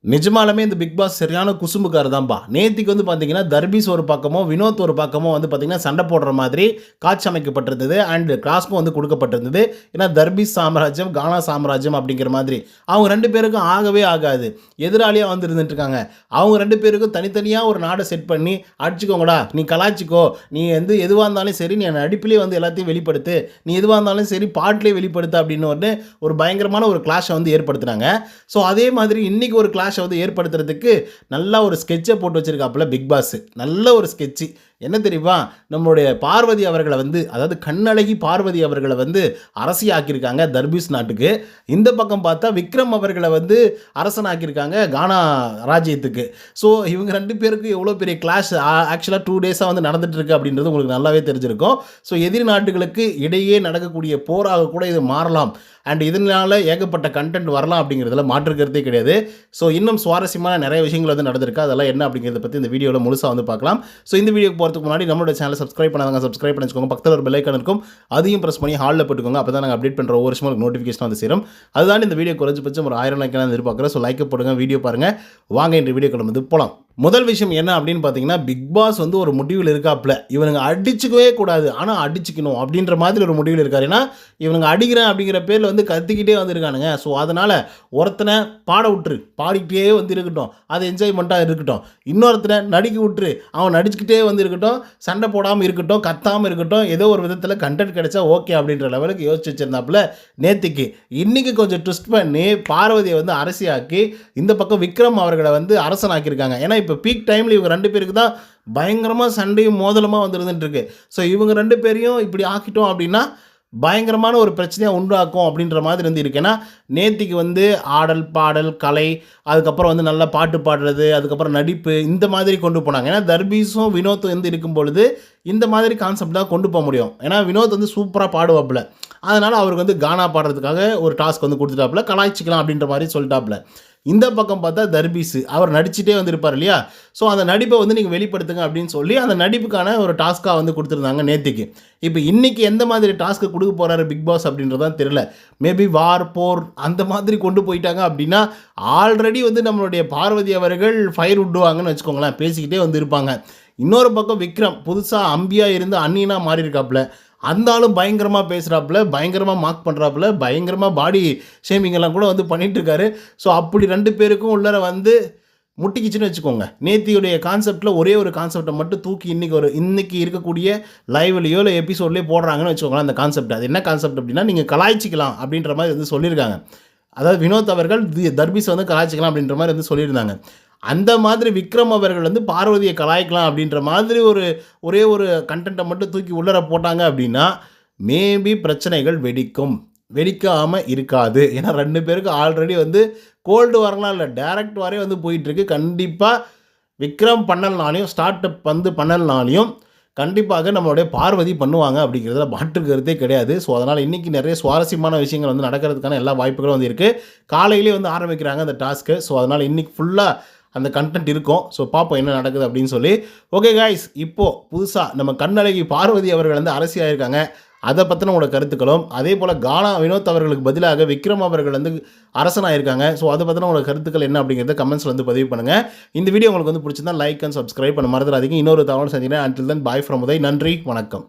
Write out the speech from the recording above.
நிஜமாலுமே இந்த big pass சரியான குசும்புக்காரர் தான்பா. நேத்திக்கு வந்து பார்த்தீங்கன்னா, தர்பீஸ் ஒரு பக்கமும், வினோத் ஒரு பக்கமும் வந்து பார்த்தீங்கன்னா, சண்டை போடுற மாதிரி காட்சி அமைக்கப்பட்டிருந்தது. அண்ட் டாஸ்க்கும் வந்து குடுக்கப்பட்டிருந்தது. ஏன்னா, தர்பீஸ் சாம்ராஜ்யம், கானா சாம்ராஜ்யம் அப்படிங்கிற மாதிரி. அவங்க 2 பேருக்கும் ஆகவே ஆகாது. எதிராளியா வந்து இருந்துட்டுருக்காங்க. அவங்க 2 பேருக்கும் தனித்தனியா ஒரு நாட செட் பண்ணி, "அடிச்சுக்கோங்கடா, நீ கலாய்ச்சிக்கோ, நீ வந்து எதுவா இருந்தாலும் சரி, நீ நடிப்பிலேயே வந்து எல்லாத்தையும் வெளிப்படுத்து. நீ எதுவா இருந்தாலும் சரி, பாட்டுலயே வெளிப்படுத்து" அப்படின்னு ஒரு பயங்கரமான ஒரு கிளாஷ வந்து ஏற்படுத்துனாங்க. ஸோ, அதே மாதிரி இன்னைக்கு ஒரு கிளாஷ வந்து ஏற்படுத்துறதுக்கு நல்லா ஒரு ஸ்கெட்சை போட்டு வச்சிருக்காப்புல பிக் பாஸ். நல்ல ஒரு ஸ்கெட்சு. என்ன தெரியுமா? நம்மளுடைய பார்வதி அவர்கள வந்து, அதாவது கண்ணழகி பார்வதி அவர்கள வந்து அரசியாக்கியிருக்காங்க தர்பீஸ் நாட்டுக்கு. இந்த பக்கம் பார்த்தா விக்ரம் அவர்கள வந்து அரசனாக்கியிருக்காங்க கானா ராஜ்யத்துக்கு. ஸோ இவங்க 2 பேருக்கு எவ்வளோ பெரிய கிளாஷ் ஆக்சுவலா 2 டேஸா வந்து நடந்துட்டு இருக்கு அப்படின்றது உங்களுக்கு நல்லாவே தெரிஞ்சிருக்கும். ஸோ எதிரி நாட்டுகளுக்கு இடையே நடக்கக்கூடிய போராக கூட இது மாறலாம். அண்ட் இதனால ஏகப்பட்ட கண்டென்ட் வரலாம் அப்படிங்கிறதுல மாற்று கருத்தே கிடையாது. ஸோ இன்னும் சுவாரஸ்யமான நிறைய விஷயங்கள் வந்து நடந்திருக்கு. அதெல்லாம் என்ன அப்படிங்கிறத பற்றி இந்த வீடியோவில் முழுசாக வந்து பார்க்கலாம். ஸோ இந்த வீடியோக்கு போகிறதுக்கு முன்னாடி நம்மளோட சேனலை சப்ஸ்கிரைப் பண்ணாதவங்க சப்ஸ்கிரைப் பண்ணி வச்சுக்கோங்க. பக்கத்தில் ஒரு பெல் ஐக்கான் இருக்கும். அதையும் ப்ரெஸ் பண்ணி ஹாலில் போட்டுக்கோங்க. அப்போ தான் நாங்கள் அப்டேட் பண்ணுற ஒவ்வொரு வருஷமும் நோட்டிஃபிகேஷன் வந்து சேரும். அதுதான் இந்த வீடியோ குறைஞ்சபட்சம் ஒரு 1000 லைக் எதிர்பார்க்குறேன். ஸோ லைக் போடுங்க, வீடியோ பாருங்கள். வாங்க இந்த வீடியோக்குள்ள வந்து போகலாம். முதல் விஷயம் என்ன அப்படின்னு பார்த்தீங்கன்னா, பிக் பாஸ் வந்து ஒரு முடிவில் இருக்காப்புல. இவனுங்க அடிச்சுக்கவே கூடாது, ஆனால் அடிச்சுக்கணும் அப்படின்ற மாதிரி ஒரு முடிவில் இருக்காரு. ஏன்னா இவனுங்க அடிக்கிறேன் அப்படிங்கிற பேரில் வந்து கத்திக்கிட்டே வந்துருக்கானுங்க. ஸோ அதனால் ஒருத்தனை பாட விட்டுரு, பாடிக்கிட்டே வந்து இருக்கட்டும், அது என்ஜாய்மெண்ட்டாக இருக்கட்டும். இன்னொருத்தனை நடிக்க விட்டுரு, அவன் நடிச்சுக்கிட்டே வந்து இருக்கட்டும், சண்டை போடாமல் இருக்கட்டும், கத்தாமல் இருக்கட்டும், ஏதோ ஒரு விதத்தில் கண்டென்ட் கிடைச்சா ஓகே அப்படின்ற லெவலுக்கு யோசிச்சு வச்சிருந்தாப்புல நேத்திக்கு. இன்றைக்கி கொஞ்சம் ட்விஸ்ட் பண்ணி பார்வதியை வந்து அரசியாக்கி இந்த பக்கம் விக்ரம் அவர்களை வந்து அரசனாக்கியிருக்காங்க. ஏன்னா இப்போ பீக் டைமில் இவங்க 2 பேருக்கு தான் பயங்கரமாக சண்டையும் மோதலமாக வந்து இருந்துட்டுருக்கு. ஸோ இவங்க 2 பேரையும் இப்படி ஆக்கிட்டோம் அப்படின்னா பயங்கரமான ஒரு பிரச்சனையாக உண்டாக்கும் அப்படின்ற மாதிரி வந்து இருக்கு. ஏன்னா நேத்திக்கு வந்து ஆடல், பாடல், கலை, அதுக்கப்புறம் வந்து நல்லா பாட்டு பாடுறது, அதுக்கப்புறம் நடிப்பு, இந்த மாதிரி கொண்டு போனாங்க. ஏன்னா தர்பீஸும் வினோத் வந்து இருக்கும் பொழுது இந்த மாதிரி கான்செப்ட் தான் கொண்டு போக முடியும். ஏன்னா வினோத் வந்து சூப்பராக பாடுவாப்புல. அதனால் அவருக்கு வந்து கானா பாடுறதுக்காக ஒரு டாஸ்க் வந்து கொடுத்துட்டாப்புல, கலாய்ச்சிக்கலாம் அப்படின்ற மாதிரி சொல்லிட்டாப்புல. இந்த பக்கம் பார்த்தா தர்பீஸு அவர் நடிச்சுட்டே வந்திருப்பார் இல்லையா? ஸோ அந்த நடிப்பை வந்து நீங்கள் வெளிப்படுத்துங்க அப்படின்னு சொல்லி அந்த நடிப்புக்கான ஒரு டாஸ்க்காக வந்து கொடுத்துருந்தாங்க நேத்திக்கு. இப்போ இன்றைக்கி எந்த மாதிரி டாஸ்க்கு கொடுக்க போகிறாரு பிக் பாஸ் அப்படின்றதான் தெரியல. மேபி வார், போர் அந்த மாதிரி கொண்டு போயிட்டாங்க அப்படின்னா ஆல்ரெடி வந்து நம்மளுடைய பார்வதி அவர்கள் ஃபயர் விட்டுவாங்கன்னு வச்சுக்கோங்களேன், பேசிக்கிட்டே வந்து இருப்பாங்க. இன்னொரு பக்கம் விக்ரம் புதுசாக அம்பியாக இருந்து அன்னியனாக மாறி இருக்காப்புல. அந்த ஆளும் பயங்கரமாக பேசுகிறாப்புல, பயங்கரமாக மார்க் பண்ணுறாப்புல, பயங்கரமாக பாடி ஷேமிங்கெல்லாம் கூட வந்து பண்ணிகிட்ருக்காரு. ஸோ அப்படி 2 பேருக்கும் உள்ளர வந்து முட்டிக்கிச்சுன்னு வச்சுக்கோங்க. நேத்தியுடைய கான்செப்ட்டில் ஒரே ஒரு கான்செப்டை மட்டும் தூக்கி இன்றைக்கி இருக்கக்கூடிய லைவ்லையோ இல்லை எபிசோட்லேயோ போடுறாங்கன்னு வச்சுக்கோங்களேன் அந்த கான்செப்ட். அது என்ன கான்செப்ட் அப்படின்னா, நீங்கள் கலாய்ச்சிக்கலாம் அப்படின்ற மாதிரி வந்து சொல்லியிருக்காங்க. அதாவது வினோத் அவர்கள் தர்பீஸ் வந்து கலாய்ச்சிக்கலாம் அப்படின்ற மாதிரி வந்து சொல்லியிருந்தாங்க. அந்த மாதிரி விக்ரம் அவர்கள் வந்து பார்வதியை கலாய்க்கலாம் அப்படின்ற மாதிரி ஒரே ஒரு கண்டென்ட்டை மட்டும் தூக்கி உள்ளர போட்டாங்க அப்படின்னா மேபி பிரச்சனைகள் வெடிக்காமல் இருக்காது. ஏன்னா 2 பேருக்கு ஆல்ரெடி வந்து கோல்டு வரலாம் இல்லை, டைரக்ட் வாரே வந்து போயிட்டுருக்கு. கண்டிப்பாக விக்ரம் பண்ணலனாலையும் ஸ்டார்ட் அப் வந்து பண்ணலனாலையும் கண்டிப்பாக நம்மளுடைய பார்வதி பண்ணுவாங்க அப்படிங்கிறதுல மாற்று கருத்தே கிடையாது. ஸோ அதனால் இன்றைக்கி நிறைய சுவாரஸ்யமான விஷயங்கள் வந்து நடக்கிறதுக்கான எல்லா வாய்ப்புகளும் வந்து இருக்குது. காலையிலே வந்து ஆரம்பிக்கிறாங்க அந்த டாஸ்க்கு. ஸோ அதனால் இன்றைக்கி ஃபுல்லாக அந்த கண்டென்ட் இருக்கும். ஸோ பார்ப்போம் என்ன நடக்குது அப்படின்னு சொல்லி. ஓகே காய்ஸ், இப்போது புதுசாக நம்ம கண்ணழகி பார்வதி அவர்கள் வந்து அரசியாயிருக்காங்க. அதை பற்றின உங்களோட கருத்துக்களும், அதே போல் கானா வினோத் அவர்களுக்கு பதிலாக விக்ரம் அவர்கள் வந்து அரசனாயிருக்காங்க. ஸோ அதை பற்றின உங்களோட கருத்துக்கள் என்ன அப்படிங்கிறத கமெண்ட்ஸில் வந்து பதிவு பண்ணுங்கள். இந்த வீடியோ உங்களுக்கு வந்து பிடிச்சிருந்தா லைக் அண்ட் சப்ஸ்கிரைப் பண்ண மறந்துடாதீங்க. இன்னொரு தகவல் செஞ்சீங்கன்னா until then bye from Uday. நன்றி, வணக்கம்.